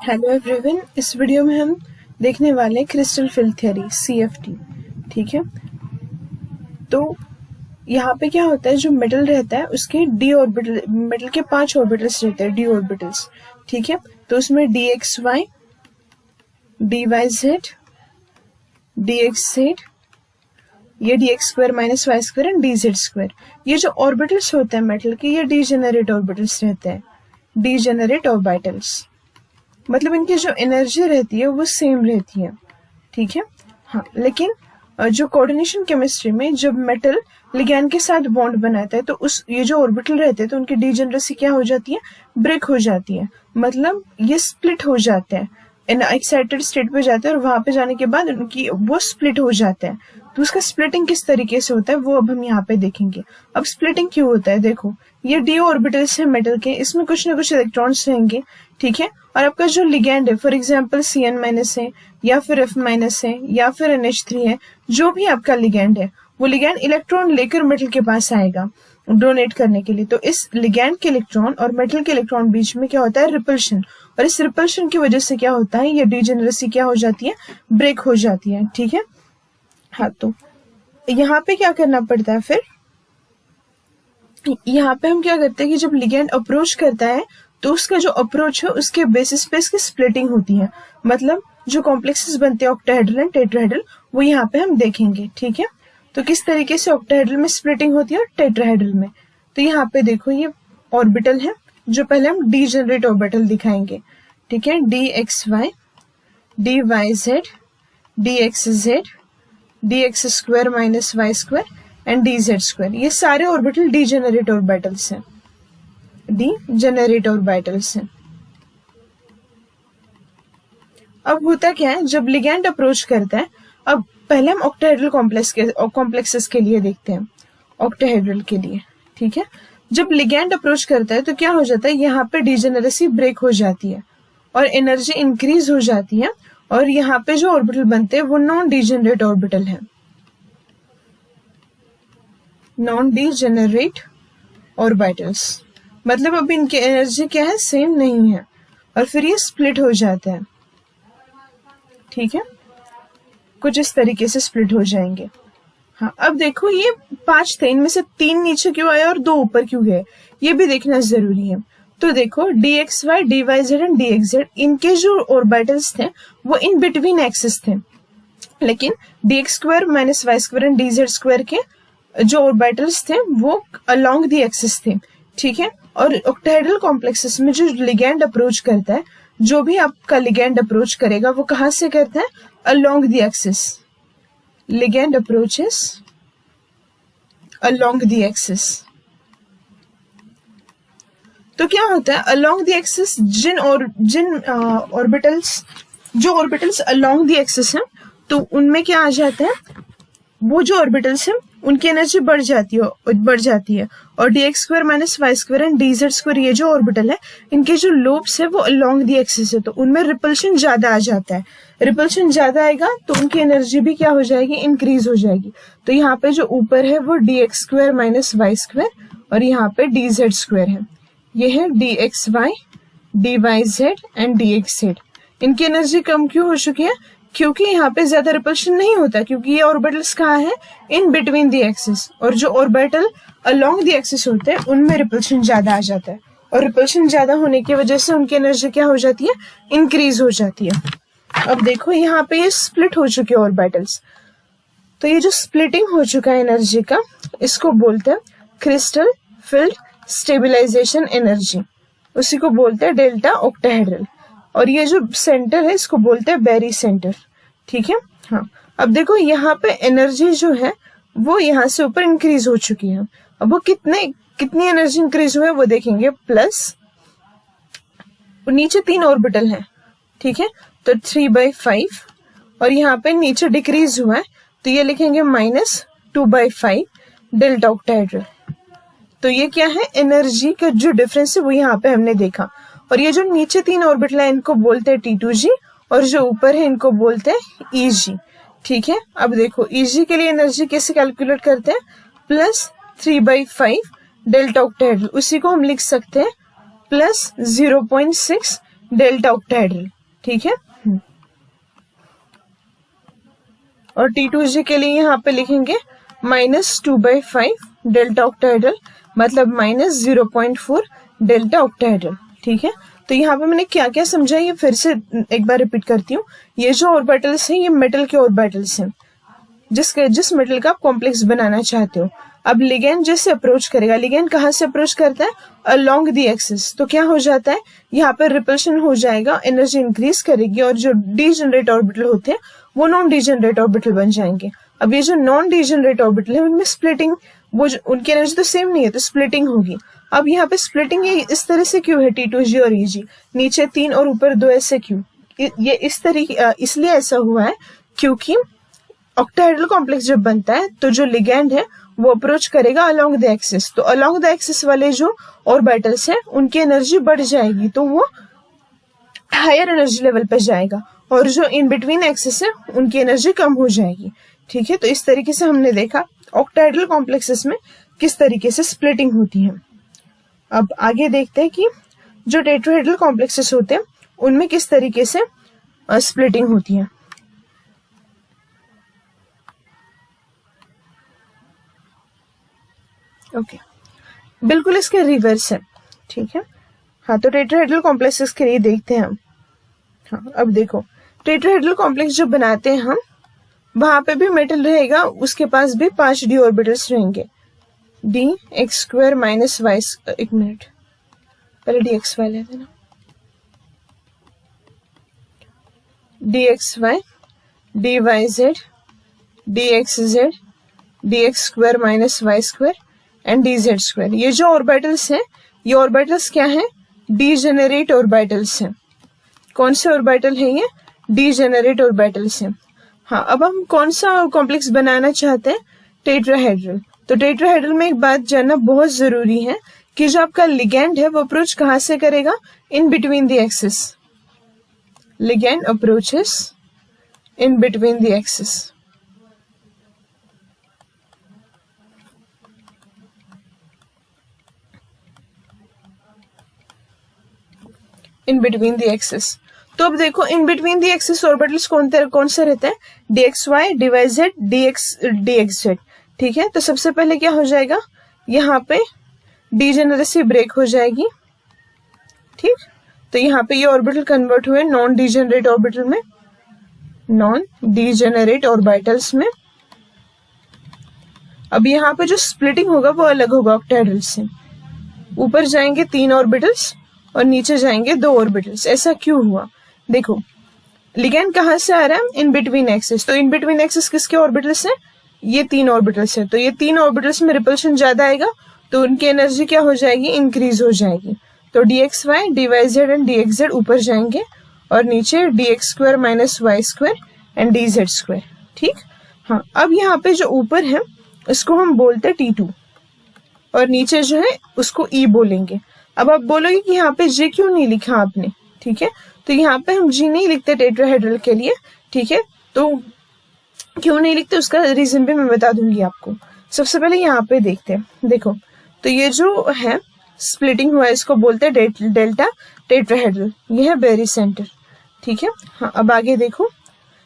Hello everyone, इस video में हम देखने वाले हैं क्रिस्टल फील्ड थ्योरी CFT। ठीक है, तो यहाँ पे क्या होता है, जो मेटल रहता है उसके डी ऑर्बिटल, मेटल के 5 ऑर्बिटल्स रहते हैं, डी ऑर्बिटल्स। ठीक है, तो उसमें dxy, dyz, dxz, ये dx square minus y square and dz square, ये जो ऑर्बिटल्स होते हैं मेटल के, ये डीजेनरेट ऑर्बिटल्स रहते हैं, डीजेनरेट ऑर्बिटल्स। मतलब इनकी जो एनर्जी रहती है वो सेम रहती है। ठीक है, हाँ, लेकिन जो कोऑर्डिनेशन केमिस्ट्री में जब मेटल लिगैंड के साथ बॉन्ड बनाता है तो उस ये जो ऑर्बिटल रहते हैं तो उनकी डीजेनरेसी क्या हो जाती है, ब्रेक हो जाती है। मतलब ये स्प्लिट हो जाते हैं, एक्साइटेड स्टेट पे जाते हैं और वहां पे जाने के बाद उनकी वो स्प्लिट हो जाता है। तो उसका स्प्लिटिंग किस तरीके से होता है वो अब हम यहाँ पे देखेंगे। अब स्प्लिटिंग क्यों होता है, देखो ये डी ऑर्बिटल्स है मेटल के, इसमें कुछ ना कुछ इलेक्ट्रॉन्स रहेंगे। ठीक है, और आपका जो लिगैंड है, फॉर एग्जांपल Cn- है या फिर F- है या फिर NH3 है, जो भी आपका लिगैंड है वो लिगैंड इलेक्ट्रॉन लेकर मेटल के पास आएगा डोनेट करने के लिए। तो इस लिगैंड के इलेक्ट्रॉन और मेटल के इलेक्ट्रॉन बीच में क्या होता है, रिपल्शन, और इस रिपल्शन की वजह से क्या होता है, ये डीजेनरेसी क्या हो जाती है, ब्रेक हो जाती है। ठीक है, हाँ, तो यहाँ पे क्या करना पड़ता है, फिर यहाँ पे हम क्या करते हैं कि जब लिगैंड अप्रोच करता है तो उसका जो अप्रोच है उसके बेसिस पे इसकी स्प्लिटिंग होती है। मतलब जो कॉम्प्लेक्सेस बनते हैं ऑक्टाहेड्रल एंड टेट्राहेड्रल, वो यहाँ पे हम देखेंगे। ठीक है, तो किस तरीके से ऑक्टाहेड्रल में स्प्लिटिंग होती है और टेट्राहेड्रल में। तो यहाँ पे देखो ये ऑर्बिटल है, जो पहले हम डीजेनरेट ऑर्बिटल दिखाएंगे। ठीक है, dxy, dyz, dxz, dx square minus y square and dz square, ये सारे ऑर्बिटल डीजेनरेट ऑर्बिटल्स हैं, डीजेनरेट ऑर्बिटल्स हैं। अब होता क्या है, जब लिगैंड अप्रोच करता है, अब पहले हम ऑक्टाहेड्रल कॉम्प्लेक्सेस के लिए देखते हैं, ऑक्टाहेड्रल के लिए। ठीक है, जब लिगैंड अप्रोच करता है तो क्या हो जाता है, यहाँ पे डीजेनरेसी ब्रेक हो जाती है और एनर्जी इंक्रीज हो जाती है, और यहाँ पे जो ऑर्बिटल बनते हैं वो नॉन डीजेनरेट ऑर्बिटल है, नॉन डीजेनरेट ऑर्बिटल्स। मतलब अब इनकी एनर्जी क्या है, सेम नहीं है, और फिर ये स्प्लिट हो जाता है। ठीक है, कुछ इस तरीके से स्प्लिट हो जाएंगे। हाँ, अब देखो ये 5 थे, इनमें से 3 नीचे क्यों आए और 2 ऊपर क्यों गए, ये भी देखना जरूरी है। तो देखो dxy, dyz एंड dxz, इनके जो ऑर्बिटल्स थे वो इन बिटवीन एक्सिस थे, लेकिन dx square minus y square and dz square के जो ऑर्बिटल्स थे वो अलोंग द एक्सिस थे। ठीक है, और ऑक्टाहेड्रल कॉम्प्लेक्सेस में जो लिगैंड अप्रोच करता है, जो भी आपका लिगैंड अप्रोच करेगा वो कहाँ से करता है, along the axis. Ligand approaches along the axis. तो क्या होता है, अलोंग द एक्सिस जिन ऑर्बिटल्स, जो ऑर्बिटल्स अलोंग द एक्सिस हैं तो उनमें क्या आ जाता है, वो जो ऑर्बिटल्स हैं उनकी एनर्जी बढ़ जाती है, और dx square minus y square and dz square, ये जो ऑर्बिटल है इनके जो लोब्स है वो अलोंग द एक्सिस है, तो उनमें रिपल्शन ज्यादा आ जाता है। रिपल्शन ज्यादा आएगा तो उनकी एनर्जी भी क्या हो जाएगी, इंक्रीज हो जाएगी। तो यहाँ पे जो ऊपर है वो dx square minus y square, और यहाँ पे dz स्क्वायर है, ये है dxy, dyz एंड dxz। इनकी एनर्जी कम क्यों हो चुकी है, क्योंकि यहाँ पे ज्यादा रिपल्शन नहीं होता, क्योंकि ये ऑर्बिटल्स कहाँ है, इन बिटवीन द एक्सिस, और जो ऑर्बिटल अलोंग द एक्सिस होते हैं उनमें रिपल्शन ज्यादा आ जाता है, और रिपल्शन ज्यादा होने की वजह से उनकी एनर्जी क्या हो जाती है, इंक्रीज हो जाती है। अब देखो यहाँ पे ये स्प्लिट हो चुके ऑर्बिटल्स, तो ये जो स्प्लिटिंग हो चुका है एनर्जी का, इसको बोलते हैं क्रिस्टल फील्ड स्टेबिलाईजेशन एनर्जी, उसी को बोलते हैं डेल्टा ऑक्टाहेड्रल, और ये जो सेंटर है इसको बोलते हैं बेरी सेंटर। ठीक है, हाँ, अब देखो यहाँ पे एनर्जी जो है वो यहाँ से ऊपर इंक्रीज हो चुकी है। अब वो कितनी एनर्जी इंक्रीज हुई है वो देखेंगे, प्लस नीचे 3 ऑर्बिटल है। ठीक है, तो 3/5, और यहाँ पे नीचे डिक्रीज हुआ है तो ये लिखेंगे -2/5 डेल्टा ऑक्टाहेड्रल। तो ये क्या है, एनर्जी का जो डिफरेंस है वो यहाँ पे हमने देखा, और ये जो नीचे 3 ऑर्बिटल है इनको बोलते हैं T2g, और जो ऊपर है इनको बोलते हैं Eg। ठीक है, अब देखो Eg के लिए एनर्जी कैसे कैलकुलेट करते हैं, +3/5 डेल्टा ऑक्टाहेड्रल, उसी को हम लिख सकते हैं +0.6 डेल्टा ऑक्टाहेड्रल, ठीक है। और T2G के लिए यहाँ पे लिखेंगे -2/5 डेल्टा ऑक्टाहेड्रल, मतलब -0.4 डेल्टा ऑक्टाहेड्रल, ठीक है। तो यहाँ पे मैंने क्या क्या समझा ये फिर से एक बार रिपीट करती हूँ। ये जो ऑर्बिटल्स हैं ये मेटल के ऑर्बिटल्स हैं, जिस मेटल का आप कॉम्प्लेक्स बनाना चाहते हो। अब लिगेंड जैसे अप्रोच करेगा, लिगेंड कहाँ से अप्रोच करता है? Along the axis. तो क्या हो जाता है, यहाँ पर रिपल्शन हो जाएगा, एनर्जी इंक्रीज करेगी और जो डीजेनरेट ऑर्बिटल होते हैं वो नॉन डीजेनरेट ऑर्बिटल बन जाएंगे। अब ये जो नॉन डीजेनरेट ऑर्बिटल है उनमें स्प्लिटिंग, वो उनकी एनर्जी तो सेम नहीं है तो स्प्लिटिंग होगी। अब यहाँ पे स्प्लिटिंग ये इस तरह से क्यों है, T2G और EG, नीचे 3 और ऊपर 2, ऐसे क्यों? ये इस तरीके इसलिए ऐसा हुआ है क्योंकि ऑक्टाहेड्रल कॉम्प्लेक्स जब बनता है तो जो लिगेंड है वो अप्रोच करेगा अलोंग द एक्सिस। तो अलोंग द एक्सिस वाले जो ऑर्बिटल्स हैं उनकी एनर्जी बढ़ जाएगी, तो वो हायर एनर्जी लेवल पे जाएगा, और जो इन बिटवीन एक्सिस है उनकी एनर्जी कम हो जाएगी, ठीक है। तो इस तरीके से हमने देखा ऑक्टाहेड्रल कॉम्प्लेक्सेस में किस तरीके से स्प्लिटिंग होती है। अब आगे देखते हैं कि जो टेट्राहेड्रल कॉम्प्लेक्सेस होते हैं उनमें किस तरीके से स्प्लिटिंग होती है। ओके, बिल्कुल इसके रिवर्स है, ठीक है। हाँ, तो टेट्राहेड्रल कॉम्प्लेक्सेस के लिए देखते हैं हम। हाँ, अब देखो टेट्राहेड्रल कॉम्प्लेक्स जो बनाते हैं हम, वहां पे भी मेटल रहेगा, उसके पास भी 5 d ऑर्बिटल्स रहेंगे, dx² - y, एक मिनट पहले dxy ले देना, dxy, dyz, dxz, dx² - y² and dz²। ये जो ऑर्बिटल्स हैं ये ऑर्बिटल्स क्या हैं? डीजेनरेट ऑर्बिटल्स हैं। कौन से ऑर्बिटल हैं ये? डीजेनरेट ऑर्बिटल्स हैं। हाँ, अब हम कौन सा कॉम्प्लेक्स बनाना चाहते हैं? टेट्राहेड्रल। तो टेट्राहेड्रल में एक बात जानना बहुत जरूरी है कि जो आपका लिगेंड है वो अप्रोच कहाँ से करेगा? In between the axis. Ligand approaches in between the axis. In between the axis. तो अब देखो in between the axis orbitals कौन सा रहता है? dxy, dyz, dxz, ठीक है। तो सबसे पहले क्या हो जाएगा, यहाँ पे डीजेनरेसी ब्रेक हो जाएगी, ठीक। तो यहाँ पे ये ऑर्बिटल कन्वर्ट हुए नॉन डीजेनरेट ऑर्बिटल में, नॉन डीजेनरेट ऑर्बिटल्स में। अब यहाँ पे जो स्प्लिटिंग होगा वो अलग होगा ऑक्टाहेड्रल से। ऊपर जाएंगे 3 ऑर्बिटल्स और नीचे जाएंगे 2 ऑर्बिटल्स। ऐसा क्यों हुआ? देखो लिगेंड कहाँ से आ रहा है? In between axis. तो इन बिटवीन एक्सिस किसके ऑर्बिटल्स हैं? ये 3 ऑर्बिटल्स हैं। तो ये 3 ऑर्बिटल्स में रिपल्शन ज्यादा आएगा तो उनकी एनर्जी क्या हो जाएगी? इंक्रीज हो जाएगी। तो dxy, dyz एंड dxz ऊपर जाएंगे और नीचे dx² - y² एंड dz², ठीक। हाँ, अब यहाँ पे जो ऊपर है उसको हम बोलते हैं T2 और नीचे जो है उसको E बोलेंगे। अब आप बोलोगे कि यहाँ पे G क्यों नहीं लिखा आपने, ठीक है। तो यहाँ पे हम G नहीं लिखते टेट्राहेड्रल के लिए, ठीक है। तो क्यों नहीं लिखते उसका रीजन भी मैं बता दूंगी आपको। सबसे पहले यहाँ पे देखते हैं। देखो तो ये जो है स्प्लिटिंग हुआ है इसको बोलते हैं डेल्टा टेट्राहेड्रल। ये है बेरी सेंटर, ठीक है। हाँ, अब आगे देखो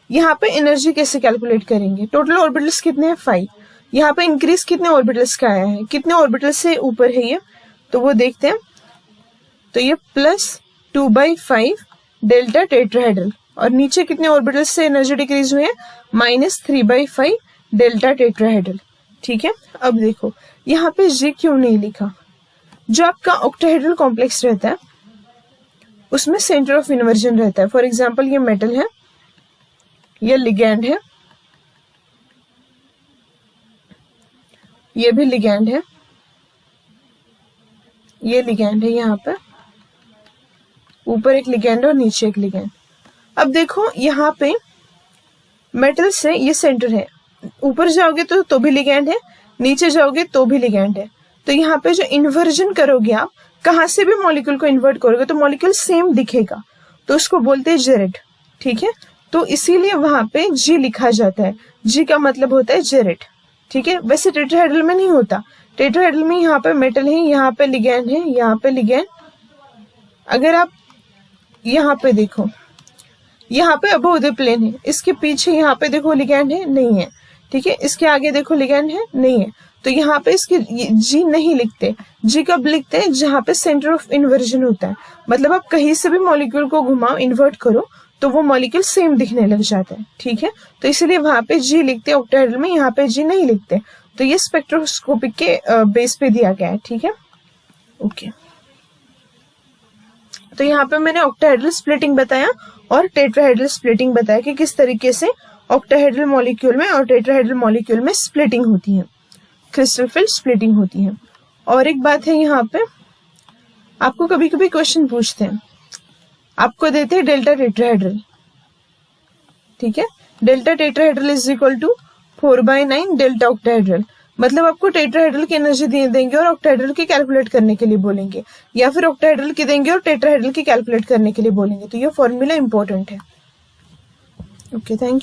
यहाँ पे एनर्जी कैसे कैलकुलेट करेंगे। टोटल ऑर्बिटल्स कितने हैं? 5। यहाँ पे इंक्रीज कितने ऑर्बिटल्स का आया है? कितने ऑर्बिटल्स से ऊपर है ये? तो वो देखते हैं। तो ये +2/5 डेल्टा टेट्राहेड्रल और नीचे कितने ऑर्बिटल्स से एनर्जी डिक्रीज हुए हैं? -3/5 डेल्टा टेट्राहेड्रल, ठीक है। अब देखो यहाँ पे G क्यों नहीं लिखा? जो आपका ऑक्टाहेड्रल कॉम्प्लेक्स रहता है उसमें सेंटर ऑफ इन्वर्जन रहता है। फॉर एग्जाम्पल ये मेटल है, ये लिगेंड है, ये भी लिगेंड है, ये लिगेंड है, यहाँ पे ऊपर एक लिगेंड और नीचे एक लिगेंड। अब देखो यहाँ पे मेटल से ये सेंटर है, ऊपर जाओगे तो भी लिगेंड है, नीचे जाओगे तो भी लिगेंड है। तो यहाँ पे जो इन्वर्जन करोगे आप, कहाँ से भी मॉलिक्यूल को इन्वर्ट करोगे तो मॉलिक्यूल सेम दिखेगा, तो उसको बोलते हैं जेरेट, ठीक है। तो इसीलिए वहां पे G लिखा जाता है। G का मतलब होता है जेरेट, ठीक है। वैसे टेट्राहेड्रल में नहीं होता। टेट्राहेड्रल में यहाँ पे मेटल है, यहाँ पे लिगेंड है, यहाँ पे लिगेंड। अगर आप यहाँ पे देखो, यहाँ पे अबोव द प्लेन है, इसके पीछे यहाँ पे देखो लिगैंड है, नहीं है, ठीक है, इसके आगे देखो लिगैंड है, नहीं है, तो यहाँ पे इसकी जी नहीं लिखते। जी कब लिखते हैं? जहाँ पे सेंटर ऑफ इन्वर्जन होता है, मतलब आप कहीं से भी मॉलिक्यूल को घुमाओ, इन्वर्ट करो, तो वो मॉलिक्यूल सेम दिखने लग जाता है, ठीक है, तो इसलिए वहां पे जी लिखते हैं ऑक्टाहेड्रल में, यहाँ पे जी नहीं लिखते। तो ये स्पेक्ट्रोस्कोपिक के बेस पे दिया गया है, ठीक है, ओके। तो यहाँ पे मैंने ऑक्टाहेड्रल स्प्लिटिंग बताया और टेट्राहेड्रल स्प्लिटिंग बताया कि किस तरीके से ऑक्टाहेड्रल मॉलिक्यूल में और टेट्राहेड्रल मॉलिक्यूल में स्प्लिटिंग होती है, क्रिस्टल फील्ड स्प्लिटिंग होती है। और एक बात है, यहाँ पे आपको कभी कभी क्वेश्चन पूछते हैं, आपको देते हैं डेल्टा टेट्राहेड्रल, ठीक है, delta tetrahedral is equal to 4/9 delta octahedral, मतलब आपको टेट्राहेड्रल की एनर्जी देंगे और ऑक्टाहेड्रल की कैलकुलेट करने के लिए बोलेंगे, या फिर ऑक्टाहेड्रल की देंगे और टेट्राहेड्रल की कैलकुलेट करने के लिए बोलेंगे। तो ये फॉर्मूला इंपॉर्टेंट है। Okay, thank you.